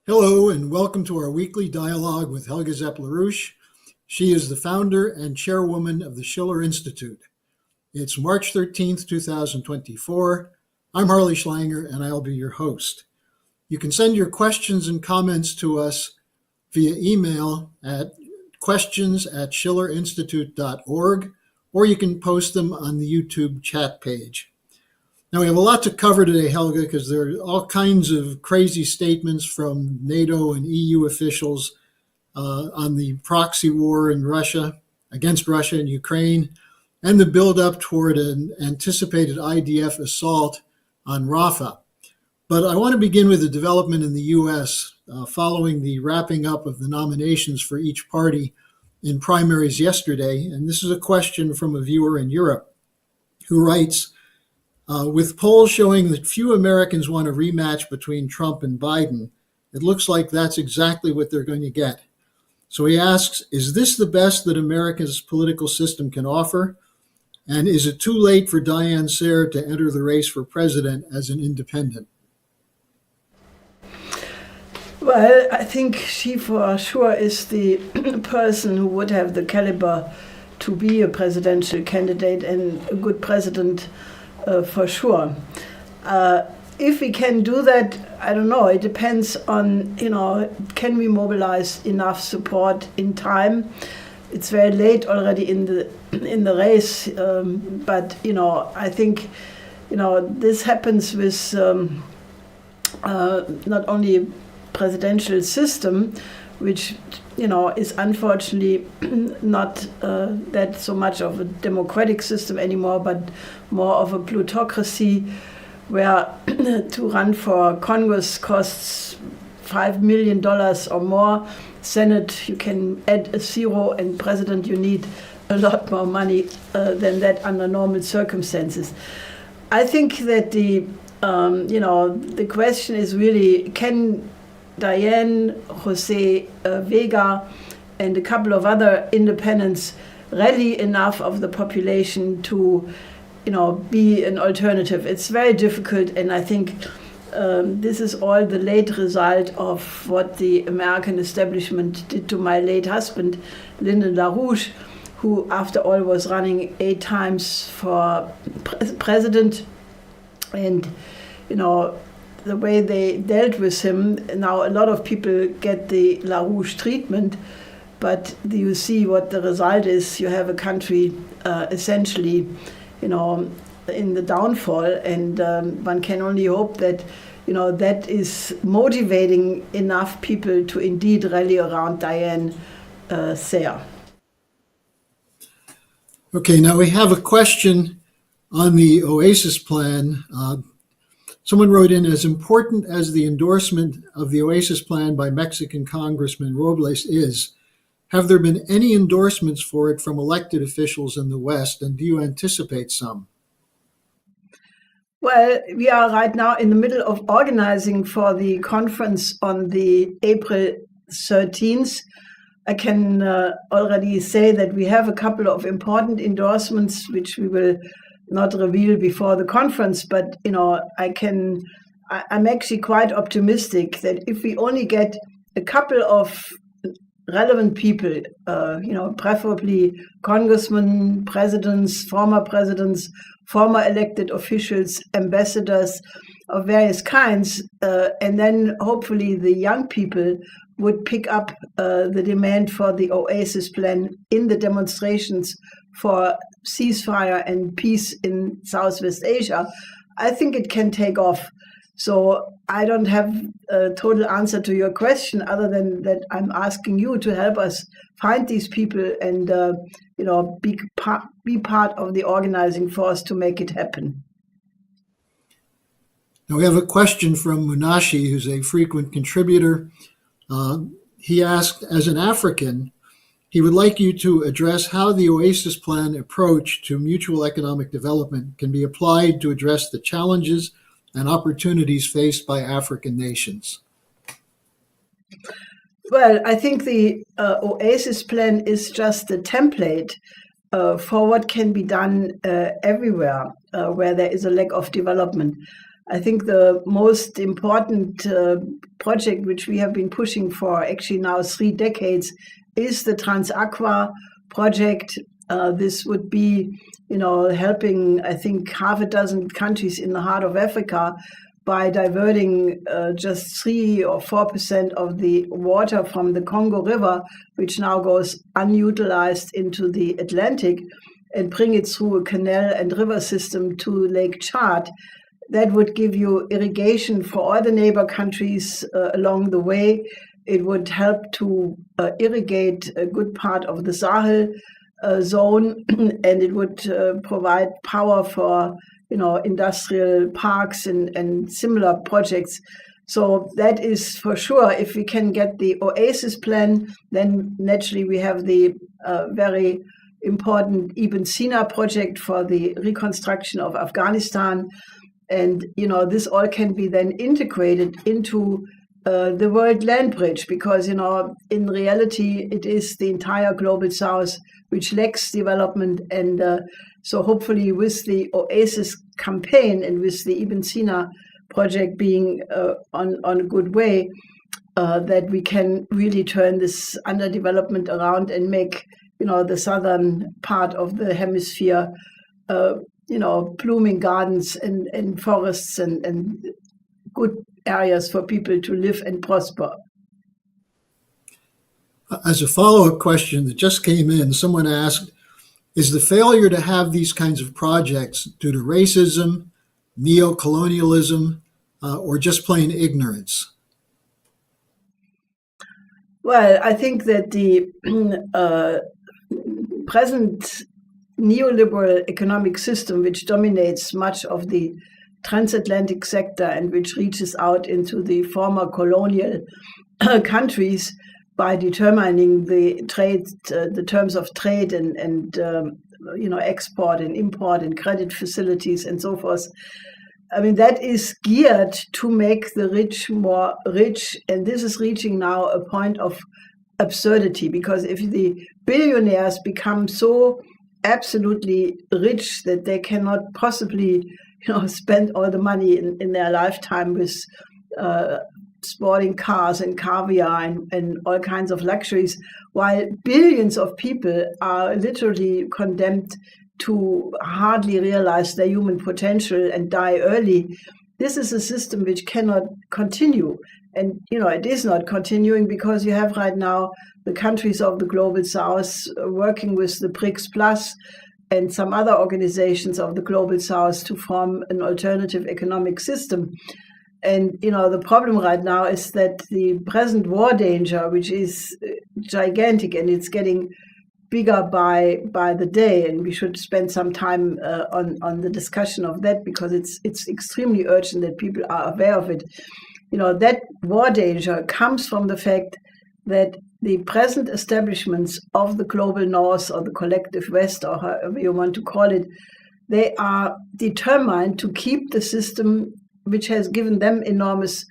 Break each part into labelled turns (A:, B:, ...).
A: Hello, and welcome to our weekly dialogue with Helga Zepp. She is the founder and chairwoman of the Schiller Institute. It's March 13th, 2024. I'm Harley Schlanger, and I'll be your host. You can send your questions and comments to us via email at questions@schillerinstitute.org, or you can post them on the YouTube chat page. Now, we have a lot to cover today, Helga, because there are all kinds of crazy statements from NATO and EU officials on the proxy war in Russia, against Russia and Ukraine, and the buildup toward an anticipated IDF assault on Rafah. But I want to begin with the development in the U.S. Following the wrapping up of the nominations for each party in primaries yesterday. And this is a question from a viewer in Europe who writes, with polls showing that few Americans want a rematch between Trump and Biden, it looks like that's exactly what they're going to get. So he asks, is this the best that America's political system can offer? And is it too late for Diane Sare to enter the race for president as an independent?
B: Well, I think she for sure is the person who would have the caliber to be a presidential candidate and a good president. For sure. If we can do that, I don't know. It depends on, can we mobilize enough support in time? It's very late already in the race, but I think, this happens with not only presidential system, which is unfortunately not that so much of a democratic system anymore, but more of a plutocracy where to run for Congress costs $5 million or more. Senate, you can add a zero, and president, you need a lot more money than that under normal circumstances. I think that the question is really, can Diane, Jose Vega, and a couple of other independents rally enough of the population to, be an alternative? It's very difficult, and I think this is all the late result of what the American establishment did to my late husband, Lyndon LaRouche, who, after all, was running 8 times for president, and the way they dealt with him. Now, a lot of people get the LaRouche treatment, but you see what the result is. You have a country essentially, in the downfall, and one can only hope that, that is motivating enough people to indeed rally around Diane Sare.
A: Okay, now we have a question on the Oasis Plan. Someone wrote in, as important as the endorsement of the Oasis Plan by Mexican Congressman Robles is, have there been any endorsements for it from elected officials in the West, and do you anticipate some?
B: Well, we are right now in the middle of organizing for the conference on the April 13th. I can already say that we have a couple of important endorsements, which we will not reveal before the conference, but I'm actually quite optimistic that if we only get a couple of relevant people, preferably congressmen, presidents, former elected officials, ambassadors of various kinds, and then hopefully the young people would pick up the demand for the Oasis Plan in the demonstrations for ceasefire and peace in Southwest Asia, I think it can take off. So I don't have a total answer to your question other than that I'm asking you to help us find these people and be part of the organizing force to make it happen.
A: Now we have a question from Munashi, who's a frequent contributor. He asked, as an African, he would like you to address how the Oasis Plan approach to mutual economic development can be applied to address the challenges and opportunities faced by African nations.
B: Well, I think the Oasis Plan is just a template for what can be done everywhere where there is a lack of development. I think the most important project which we have been pushing for actually now 3 decades is the Transaqua project. This would be, helping, I think, half a dozen countries in the heart of Africa by diverting just 3 or 4% of the water from the Congo River, which now goes unutilized into the Atlantic, and bring it through a canal and river system to Lake Chad. That would give you irrigation for all the neighbor countries along the way. It would help to irrigate a good part of the Sahel zone, and it would provide power for industrial parks and similar projects. So that is for sure. If we can get the Oasis Plan, then naturally we have the very important Ibn Sina project for the reconstruction of Afghanistan. And, this all can be then integrated into the World Land Bridge, because, in reality, it is the entire global South which lacks development. And so hopefully with the Oasis campaign and with the Ibn Sina project being on a good way, that we can really turn this underdevelopment around and make, the southern part of the hemisphere blooming gardens and forests and good areas for people to live and prosper.
A: As a follow-up question that just came in, someone asked, is the failure to have these kinds of projects due to racism, neocolonialism, or just plain ignorance?
B: Well, I think that the present neoliberal economic system, which dominates much of the transatlantic sector and which reaches out into the former colonial countries by determining the trade, the terms of trade and export and import and credit facilities and so forth. I mean, that is geared to make the rich more rich, and this is reaching now a point of absurdity, because if the billionaires become so absolutely rich that they cannot possibly spend all the money in their lifetime with sporting cars and caviar and all kinds of luxuries, while billions of people are literally condemned to hardly realize their human potential and die early. This is a system which cannot continue. And, it is not continuing because you have right now the countries of the global South working with the BRICS Plus and some other organizations of the global South to form an alternative economic system. And, the problem right now is that the present war danger, which is gigantic and it's getting bigger by the day, and we should spend some time on the discussion of that, because it's extremely urgent that people are aware of it. That war danger comes from the fact that the present establishments of the global North or the collective West, or however you want to call it, they are determined to keep the system which has given them enormous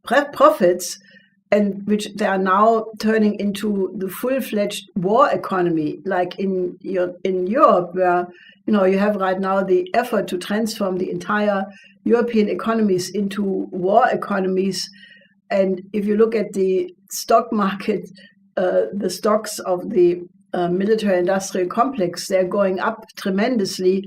B: profits, and which they are now turning into the full-fledged war economy, like in Europe, where you have right now the effort to transform the entire European economies into war economies. And if you look at the stock market, the stocks of the military-industrial complex, they're going up tremendously.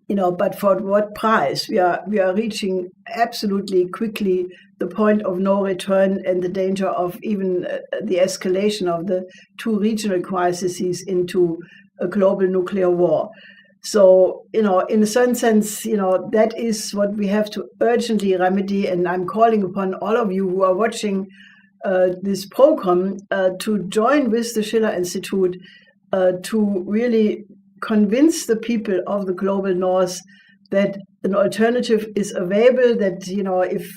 B: But for what price? We are reaching absolutely quickly the point of no return and the danger of even the escalation of the 2 regional crises into a global nuclear war. So, in a certain sense, that is what we have to urgently remedy. And I'm calling upon all of you who are watching this program to join with the Schiller Institute to really convince the people of the global North that an alternative is available, that, if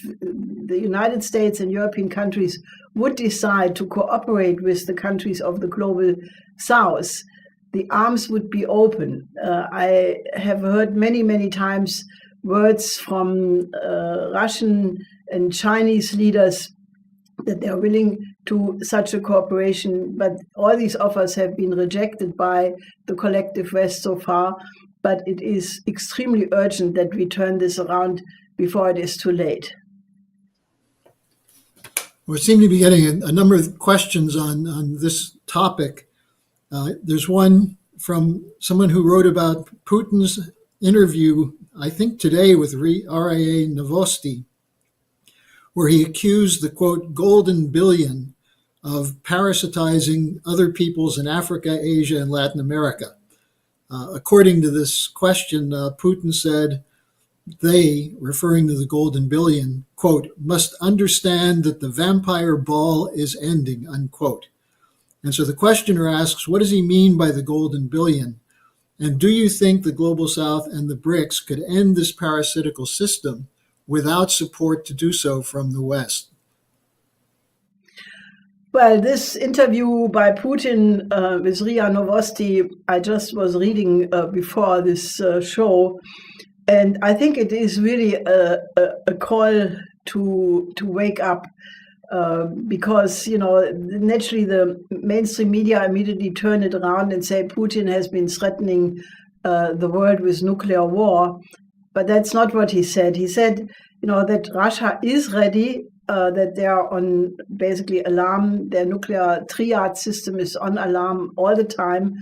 B: the United States and European countries would decide to cooperate with the countries of the global South, the arms would be open. I have heard many, many times words from Russian and Chinese leaders that they are willing to such a cooperation, but all these offers have been rejected by the collective West so far. but it is extremely urgent that we turn this around before it is too late.
A: We seem to be getting a number of questions on this topic. There's one from someone who wrote about Putin's interview, I think today, with RIA Novosti, where he accused the, quote, golden billion of parasitizing other peoples in Africa, Asia, and Latin America. According to this question, Putin said, they, referring to the golden billion, quote, must understand that the vampire ball is ending, unquote. And so the questioner asks, what does he mean by the golden billion? And do you think the Global South and the BRICS could end this parasitical system without support to do so from the West?
B: Well, this interview by Putin with RIA Novosti, I just was reading before this show, and I think it is really a call to wake up, because, you know, naturally the mainstream media immediately turn it around and say Putin has been threatening the world with nuclear war. But that's not what he said. He said, you know, that Russia is ready, that they are on basically alarm. Their nuclear triad system is on alarm all the time.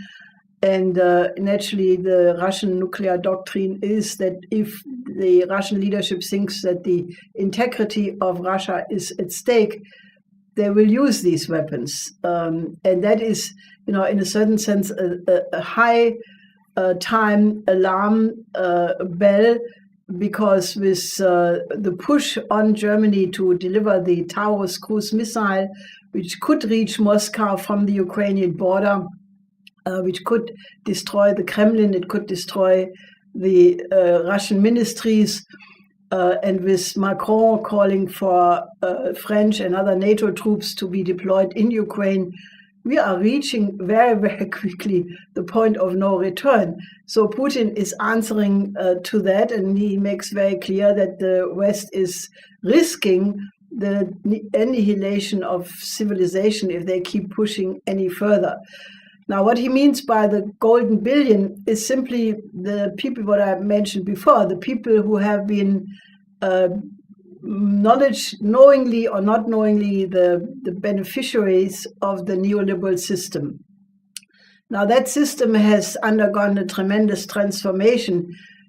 B: And naturally, the Russian nuclear doctrine is that if the Russian leadership thinks that the integrity of Russia is at stake, they will use these weapons. And that is, you know, in a certain sense, a high time alarm bell, because with the push on Germany to deliver the Taurus cruise missile, which could reach Moscow from the Ukrainian border, which could destroy the Kremlin, it could destroy the Russian ministries, and with Macron calling for French and other NATO troops to be deployed in Ukraine, we are reaching very, very quickly the point of no return. So Putin is answering to that, and he makes very clear that the West is risking the annihilation of civilization if they keep pushing any further. Now, what he means by the golden billion is simply the people, what I mentioned before, the people who have been knowingly or not knowingly, the beneficiaries of the neoliberal system. Now, that system has undergone a tremendous transformation,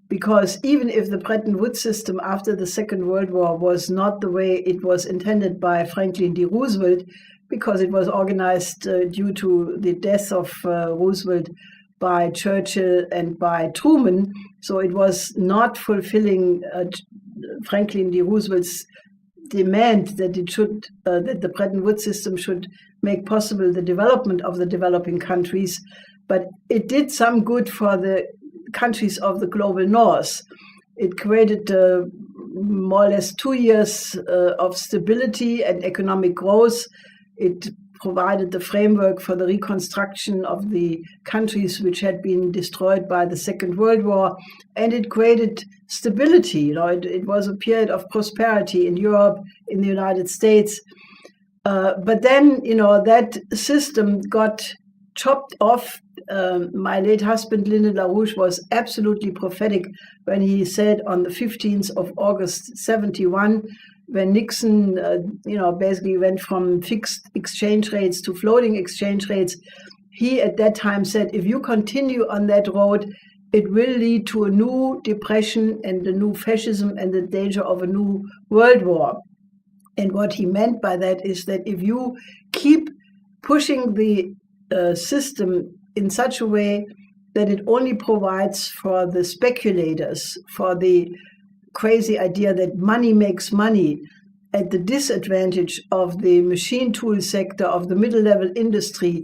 B: because even if the Bretton Woods system after the Second World War was not the way it was intended by Franklin D. Roosevelt, because it was organized due to the death of Roosevelt by Churchill and by Truman, so it was not fulfilling Franklin D. Roosevelt's demand that it should that the Bretton Woods system should make possible the development of the developing countries, but it did some good for the countries of the global north. It created more or less 2 years of stability and economic growth. It provided the framework for the reconstruction of the countries which had been destroyed by the Second World War, and it created stability. You know, it was a period of prosperity in Europe, in the United States. But then, you know, that system got chopped off. My late husband, Lyndon LaRouche, was absolutely prophetic when he said on the 15th of August, 71, when Nixon, basically went from fixed exchange rates to floating exchange rates, he at that time said, if you continue on that road, it will lead to a new depression and a new fascism and the danger of a new world war. And what he meant by that is that if you keep pushing the system in such a way that it only provides for the speculators, for the crazy idea that money makes money at the disadvantage of the machine tool sector, of the middle level industry,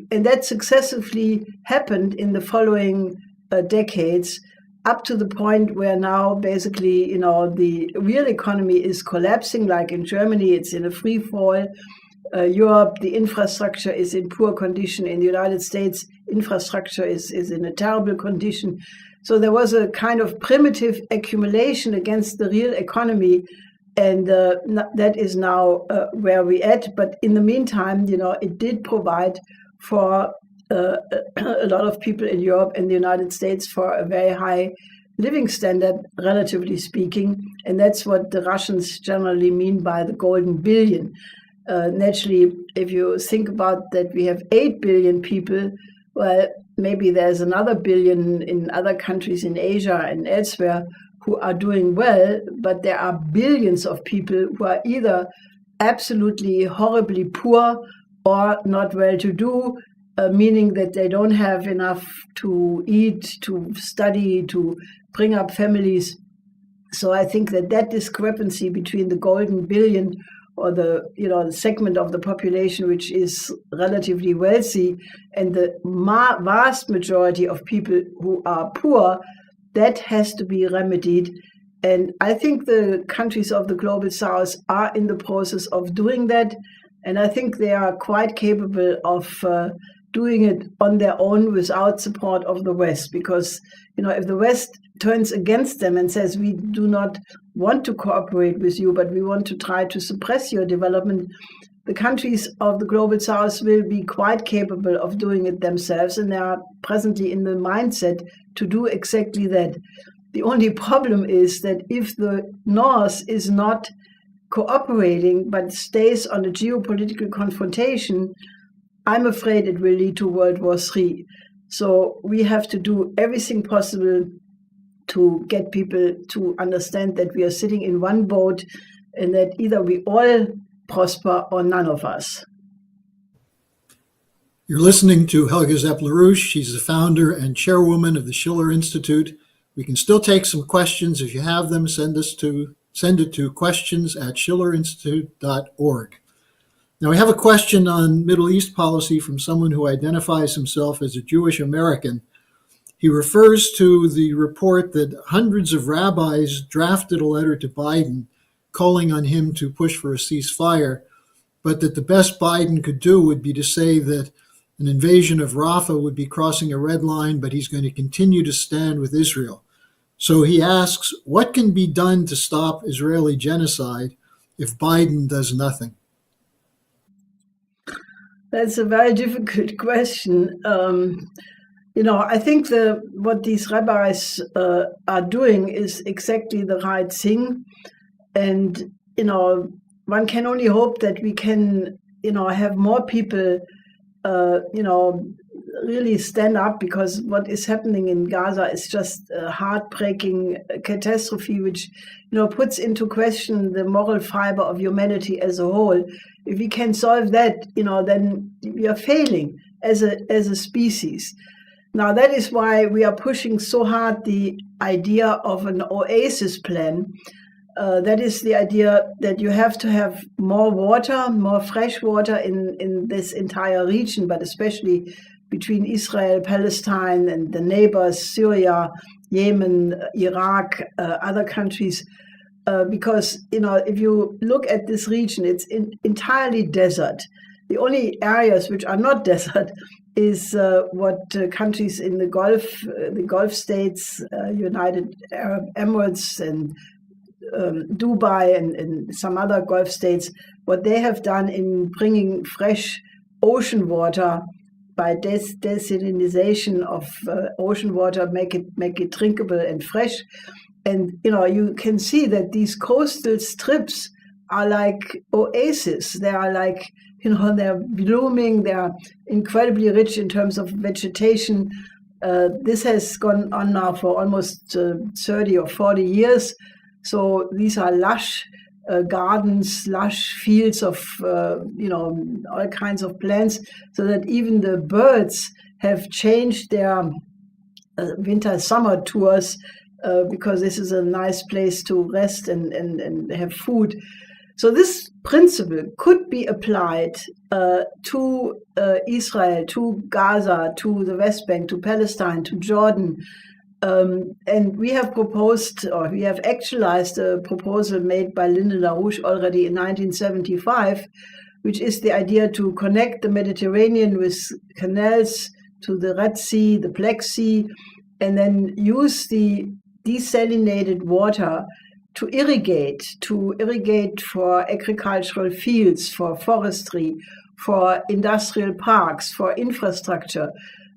B: and that successively happened in the following decades, up to the point where now basically, the real economy is collapsing. Like in Germany, it's in a free fall. Europe, the infrastructure is in poor condition. In the United States, infrastructure is in a terrible condition. So there was a kind of primitive accumulation against the real economy, and that is now where we're at. But in the meantime, it did provide for a lot of people in Europe and the United States for a very high living standard, relatively speaking. And that's what the Russians generally mean by the golden billion. Naturally, if you think about that we have 8 billion people, well, maybe there's another billion in other countries in Asia and elsewhere who are doing well, but there are billions of people who are either absolutely horribly poor or not well-to-do, meaning that they don't have enough to eat, to study, to bring up families. So I think that discrepancy between the golden billion or the segment of the population which is relatively wealthy and the vast majority of people who are poor, that has to be remedied. And I think the countries of the Global South are in the process of doing that. And I think they are quite capable of doing it on their own without support of the West. Because, if the West turns against them and says, we do not want to cooperate with you, but we want to try to suppress your development, the countries of the Global South will be quite capable of doing it themselves. And they are presently in the mindset to do exactly that. The only problem is that if the North is not cooperating but stays on a geopolitical confrontation, I'm afraid it will lead to World War III. So we have to do everything possible to get people to understand that we are sitting in one boat and that either we all prosper or none of us.
A: You're listening to Helga Zepp. She's the founder and chairwoman of the Schiller Institute. We can still take some questions. If you have them, send it to questions@schillerinstitute.org. Now, we have a question on Middle East policy from someone who identifies himself as a Jewish American. He refers to the report that hundreds of rabbis drafted a letter to Biden calling on him to push for a ceasefire, but that the best Biden could do would be to say that an invasion of Rafah would be crossing a red line, but he's going to continue to stand with Israel. So he asks, what can be done to stop Israeli genocide if Biden does nothing?
B: That's a very difficult question. I think what these rabbis are doing is exactly the right thing. And, one can only hope that we can, have more people, really stand up, because what is happening in Gaza is just a heartbreaking catastrophe, which, puts into question the moral fiber of humanity as a whole. If we can solve that, then we are failing as a species. Now, that is why we are pushing so hard the idea of an Oasis Plan. That is the idea that you have to have more water, more fresh water in this entire region, but especially between Israel, Palestine, and the neighbors, Syria, Yemen, Iraq, other countries. Because, if you look at this region, it's entirely desert. The only areas which are not desert is what countries in the Gulf states, United Arab Emirates and Dubai and some other Gulf states, what they have done in bringing fresh ocean water by desalinization of ocean water, make it drinkable and fresh. And, you can see that these coastal strips are like oases. They are like, they're blooming. They are incredibly rich in terms of vegetation. This has gone on now for almost 30 or 40 years. So these are lush gardens, lush fields of, all kinds of plants, so that even the birds have changed their winter-summer tours because this is a nice place to rest and have food. So this principle could be applied to Israel, to Gaza, to the West Bank, to Palestine, to Jordan. And we have proposed, or we have actualized a proposal made by Lyndon LaRouche already in 1975, which is the idea to connect the Mediterranean with canals to the Red Sea, the Black Sea, and then use the desalinated water to irrigate for agricultural fields, for forestry, for industrial parks, for infrastructure.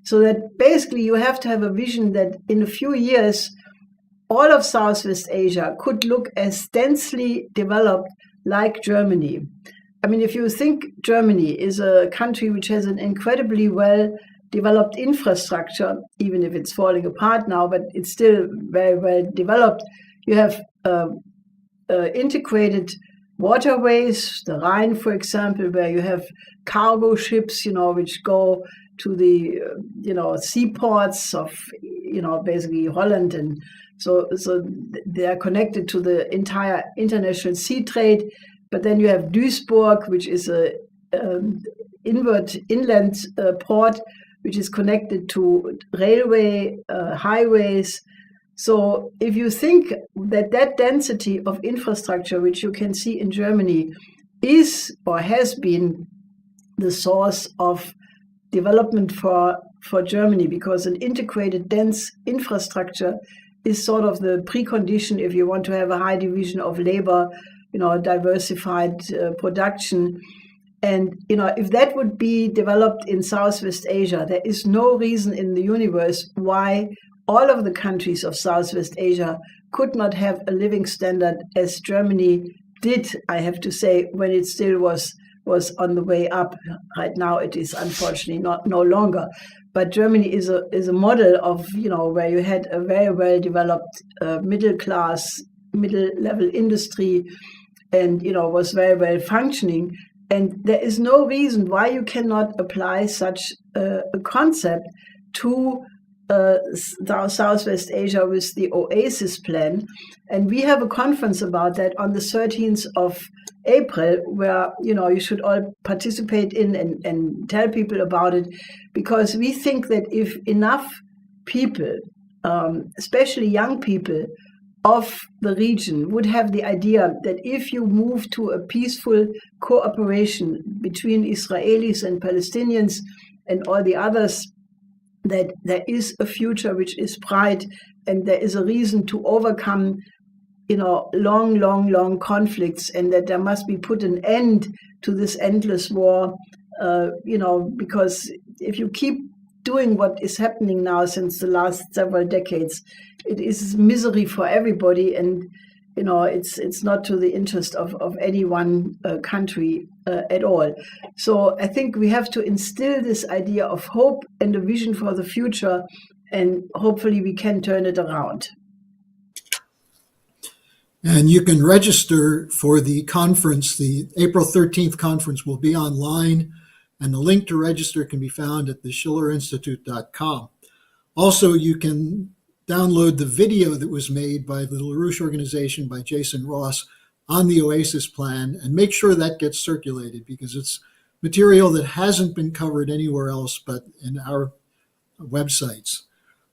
B: So that basically you have to have a vision that in a few years, all of Southwest Asia could look as densely developed like Germany. I mean, if you think Germany is a country which has an incredibly well-developed infrastructure, even if it's falling apart now, but it's still very well developed. You have integrated waterways, the Rhine, for example, where you have cargo ships, which go to the, seaports of, basically Holland. And so they are connected to the entire international sea trade. But then you have Duisburg, which is a inland port, which is connected to railway, highways. So if you think that density of infrastructure, which you can see in Germany, is or has been the source of development for Germany, because an integrated, dense infrastructure is sort of the precondition if you want to have a high division of labor, diversified production. And, if that would be developed in Southwest Asia, there is no reason in the universe why all of the countries of Southwest Asia could not have a living standard as Germany did, I have to say, when it still was on the way up. Right now it is unfortunately no longer. But Germany is a model of, where you had a very well developed middle class, middle level industry, and, was very well functioning. And there is no reason why you cannot apply such a concept to Southwest Asia with the Oasis Plan. And we have a conference about that on the 13th of April, where, you should all participate in and tell people about it, because we think that if enough people, especially young people of the region, would have the idea that if you move to a peaceful cooperation between Israelis and Palestinians and all the others, that there is a future which is bright, and there is a reason to overcome, long conflicts, and that there must be put an end to this endless war, because if you keep doing what is happening now since the last several decades, it is misery for everybody, and it's not to the interest of any one country at all. So I think we have to instill this idea of hope and a vision for the future, and hopefully we can turn it around.
A: And you can register for the conference. The April 13th conference will be online, and the link to register can be found at theschillerinstitute.com. Also, you can download the video that was made by the LaRouche organization by Jason Ross on the Oasis Plan, and make sure that gets circulated, because it's material that hasn't been covered anywhere else but in our websites.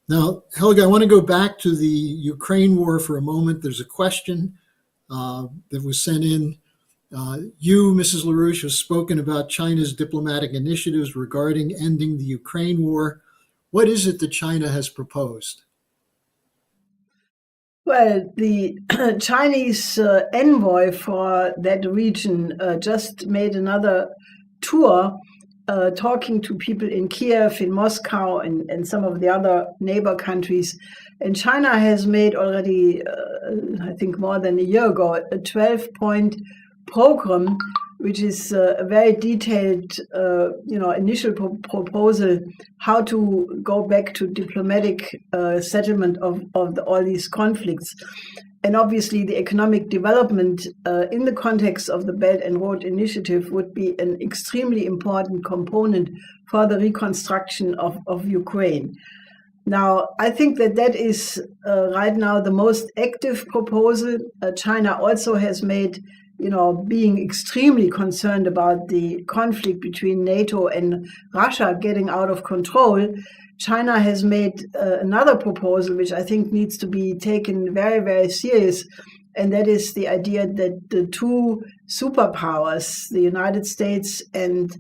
A: Now, Helga, I want to go back to the Ukraine war for a moment. There's a question that was sent in. You, Mrs. LaRouche, have spoken about China's diplomatic initiatives regarding ending the Ukraine war. What is it that China has proposed?
B: Well, the Chinese envoy for that region just made another tour, talking to people in Kiev, in Moscow, and some of the other neighbor countries. And China has made already, I think more than a year ago, a 12-point program, which is a very detailed, initial proposal how to go back to diplomatic settlement of all these conflicts. And obviously the economic development in the context of the Belt and Road Initiative would be an extremely important component for the reconstruction of Ukraine. Now, I think that is right now the most active proposal. China also has made, being extremely concerned about the conflict between NATO and Russia getting out of control. China has made another proposal, which I think needs to be taken very, very serious, and that is the idea that the two superpowers, the United States and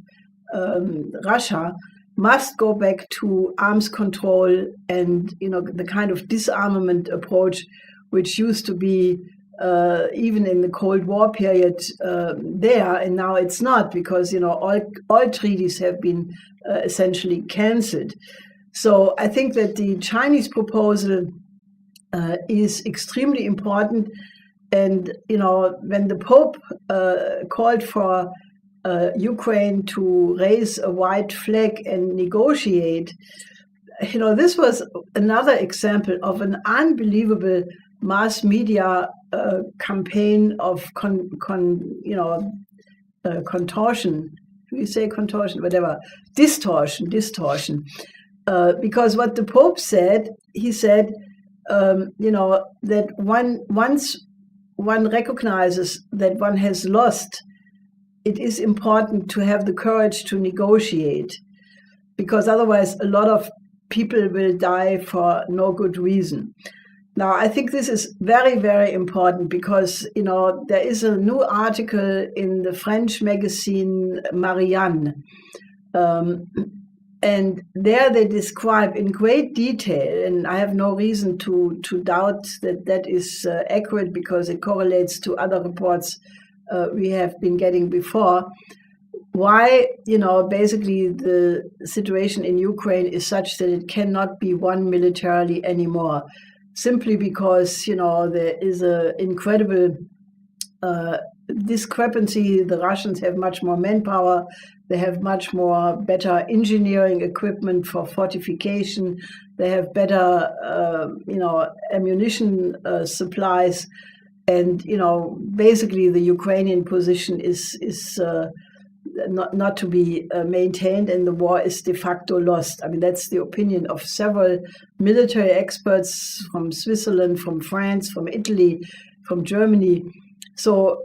B: Russia, must go back to arms control and the kind of disarmament approach which used to be even in the Cold War period there, and now it's not, because all treaties have been essentially cancelled. So I think that the Chinese proposal is extremely important. And when the Pope called for Ukraine to raise a white flag and negotiate, this was another example of an unbelievable mass media campaign of contortion. Do you say contortion? Whatever. Distortion. Because what the Pope said, he said, that once one recognizes that one has lost, it is important to have the courage to negotiate, because otherwise a lot of people will die for no good reason. Now, I think this is very, very important, because, there is a new article in the French magazine Marianne, and there they describe in great detail, and I have no reason to doubt that that is accurate, because it correlates to other reports we have been getting before, why, basically the situation in Ukraine is such that it cannot be won militarily anymore, simply because, there is an incredible discrepancy. The Russians have much more manpower. They have much more better engineering equipment for fortification. They have better, ammunition supplies. And, basically the Ukrainian position is not to be maintained, and the war is de facto lost. I mean, that's the opinion of several military experts from Switzerland, from France, from Italy, from Germany. So,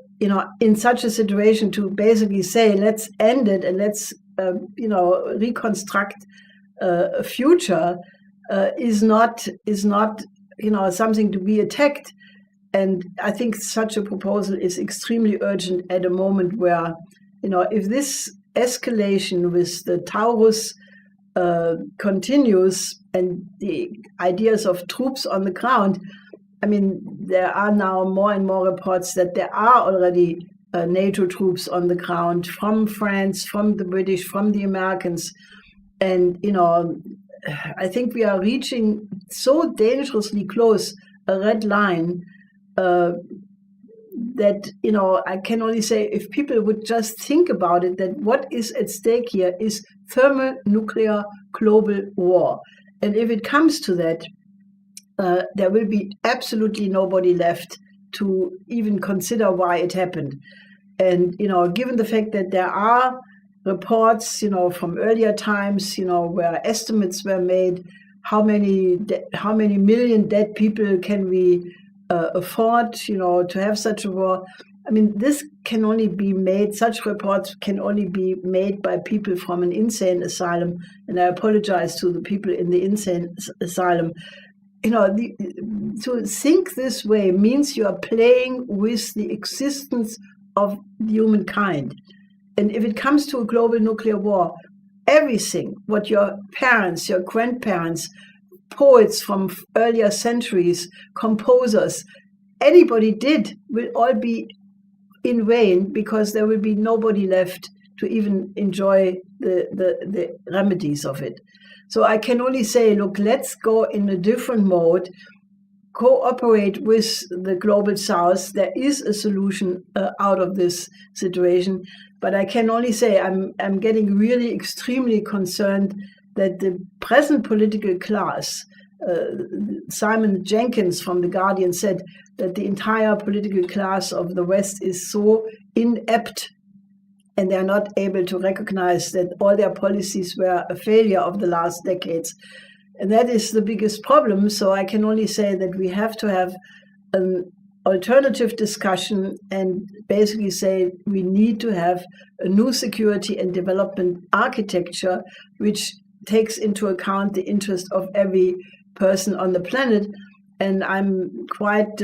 B: in such a situation, to basically say, let's end it and let's, reconstruct a future is not, something to be attacked. And I think such a proposal is extremely urgent at a moment where, if this escalation with the Taurus continues, and the ideas of troops on the ground, I mean, there are now more and more reports that there are already NATO troops on the ground from France, from the British, from the Americans. And, I think we are reaching so dangerously close a red line that, I can only say, if people would just think about it, that what is at stake here is thermonuclear global war. And if it comes to that, there will be absolutely nobody left to even consider why it happened. And, given the fact that there are reports, from earlier times, where estimates were made, how many million dead people can we afford, to have such a war? I mean, this can only be made, such reports can only be made by people from an insane asylum. And I apologize to the people in the insane asylum. To think this way means you are playing with the existence of humankind. And if it comes to a global nuclear war, everything, what your parents, your grandparents, poets from earlier centuries, composers, anybody did, will all be in vain, because there will be nobody left to even enjoy the remedies of it. So I can only say, look, let's go in a different mode, cooperate with the global south. There is a solution out of this situation. But I can only say I'm getting really extremely concerned that the present political class, Simon Jenkins from The Guardian said that the entire political class of the West is so inept, and they're not able to recognize that all their policies were a failure of the last decades. And that is the biggest problem. So I can only say that we have to have an alternative discussion and basically say we need to have a new security and development architecture which takes into account the interest of every person on the planet. And I'm quite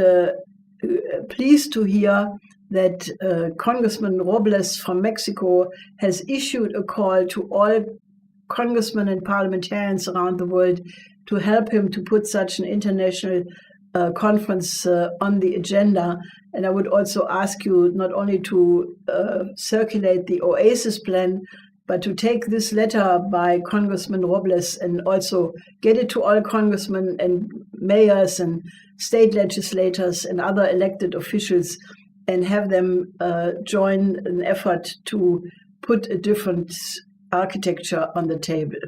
B: pleased to hear that Congressman Robles from Mexico has issued a call to all congressmen and parliamentarians around the world to help him to put such an international conference on the agenda. And I would also ask you not only to circulate the Oasis Plan, but to take this letter by Congressman Robles and also get it to all congressmen and mayors and state legislators and other elected officials, and have them join an effort to put a different architecture on the table.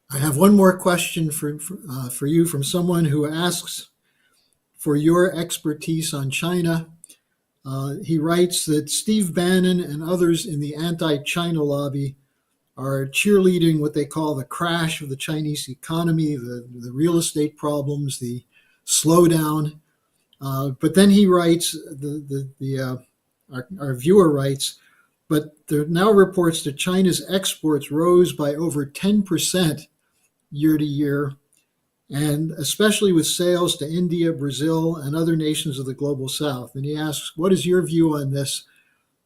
A: I have one more question for you from someone who asks for your expertise on China. He writes that Steve Bannon and others in the AntiChina Lobby are cheerleading what they call the crash of the Chinese economy, the real estate problems, the slowdown. But then he writes, our viewer writes, but there are now reports that China's exports rose by over 10% year to year, and especially with sales to India, Brazil, and other nations of the global south. And he asks, what is your view on this?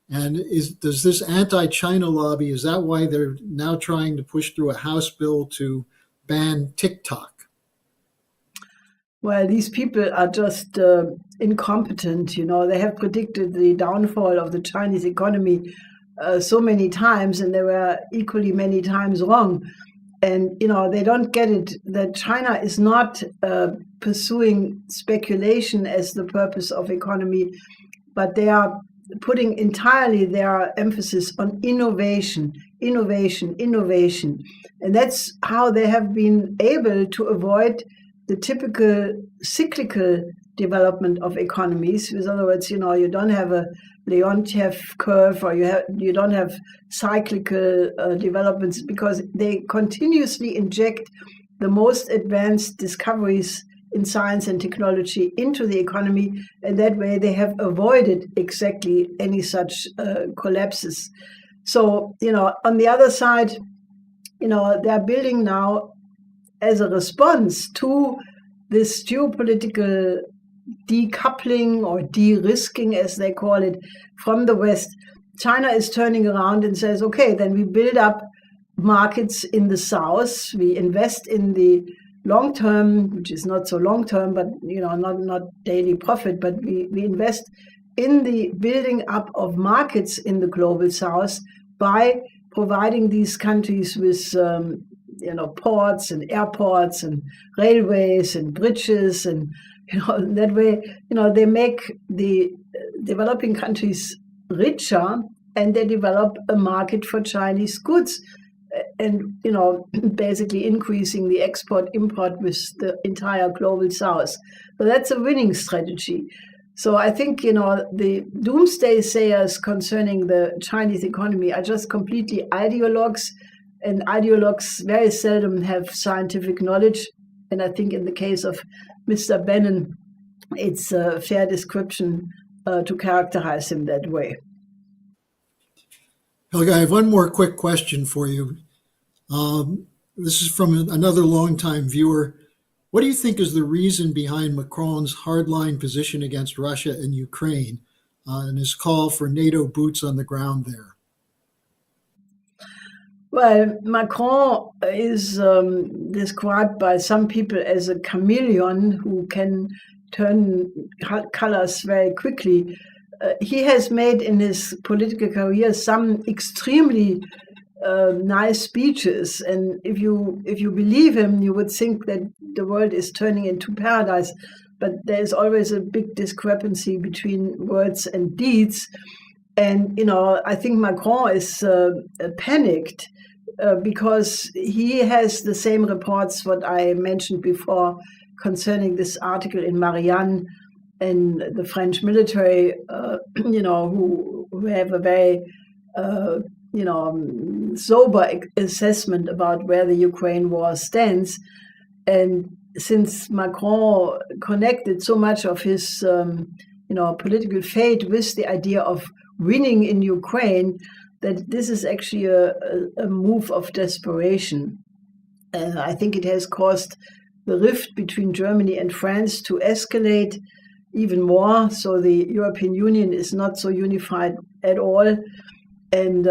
A: And does this anti-China lobby, is that why they're now trying to push through a House bill to ban TikTok?
B: Well, these people are just incompetent. They have predicted the downfall of the Chinese economy so many times, and they were equally many times wrong. And, they don't get it that China is not pursuing speculation as the purpose of economy, but they are putting entirely their emphasis on innovation. And that's how they have been able to avoid the typical cyclical development of economies. In other words, you don't have a Leontief curve, or you don't have cyclical developments, because they continuously inject the most advanced discoveries in science and technology into the economy, and that way they have avoided exactly any such collapses. So, on the other side, they're building now, as a response to this geopolitical decoupling or de-risking, as they call it, from the West, China is turning around and says, okay, then we build up markets in the South, we invest in the long term, which is not so long term, but not daily profit, but we invest in the building up of markets in the global South by providing these countries with ports and airports and railways and bridges, and that way they make the developing countries richer, and they develop a market for Chinese goods, and basically increasing the export import with the entire global South. So that's a winning strategy. So I think the doomsday sayers concerning the Chinese economy are just completely ideologues, and ideologues very seldom have scientific knowledge. And I think in the case of Mr. Bannon, it's a fair description to characterize him that way.
A: Helga, I have one more quick question for you. This is from another longtime viewer. What do you think is the reason behind Macron's hardline position against Russia and Ukraine and his call for NATO boots on the ground there?
B: Well, Macron is described by some people as a chameleon who can turn colors very quickly. He has made in his political career some extremely nice speeches, and if you believe him, you would think that the world is turning into paradise. But there is always a big discrepancy between words and deeds, and I think Macron is panicked because he has the same reports what I mentioned before concerning this article in Marianne and the French military, who have a very sober assessment about where the Ukraine war stands. And since Macron connected so much of his, political fate with the idea of winning in Ukraine, that this is actually a move of desperation. I think it has caused the rift between Germany and France to escalate even more. So the European Union is not so unified at all. And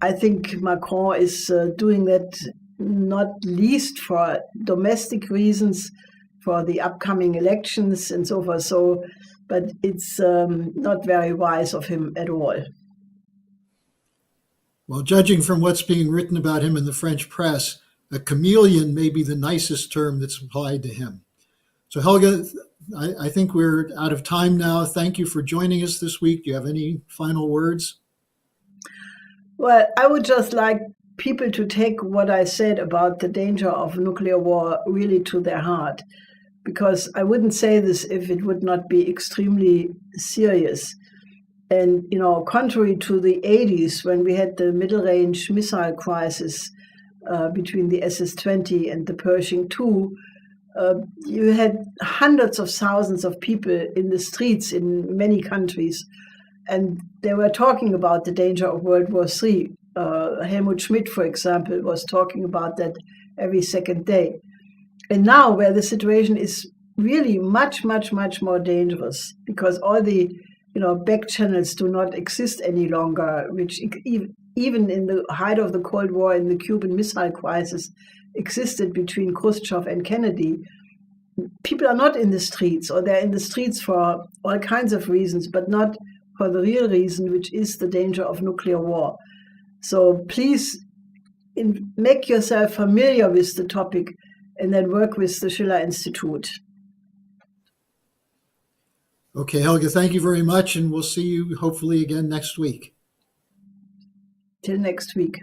B: I think Macron is doing that not least for domestic reasons, for the upcoming elections and so forth. So, but it's not very wise of him at all.
A: Well, judging from what's being written about him in the French press, a chameleon may be the nicest term that's applied to him. So Helga, I think we're out of time now. Thank you for joining us this week. Do you have any final words?
B: Well, I would just like people to take what I said about the danger of nuclear war really to their heart, because I wouldn't say this if it would not be extremely serious. And, contrary to the 80s, when we had the middle-range missile crisis between the SS-20 and the Pershing II, you had hundreds of thousands of people in the streets in many countries, and they were talking about the danger of World War III. Helmut Schmidt, for example, was talking about that every second day. And now, where the situation is really much, much, much more dangerous, because all the back channels do not exist any longer, which even in the height of the Cold War and the Cuban Missile Crisis existed between Khrushchev and Kennedy. People are not in the streets, or they're in the streets for all kinds of reasons, but not for the real reason, which is the danger of nuclear war. So please make yourself familiar with the topic and then work with the Schiller Institute.
A: Okay, Helga, thank you very much, and we'll see you hopefully again next week.
B: Till next week.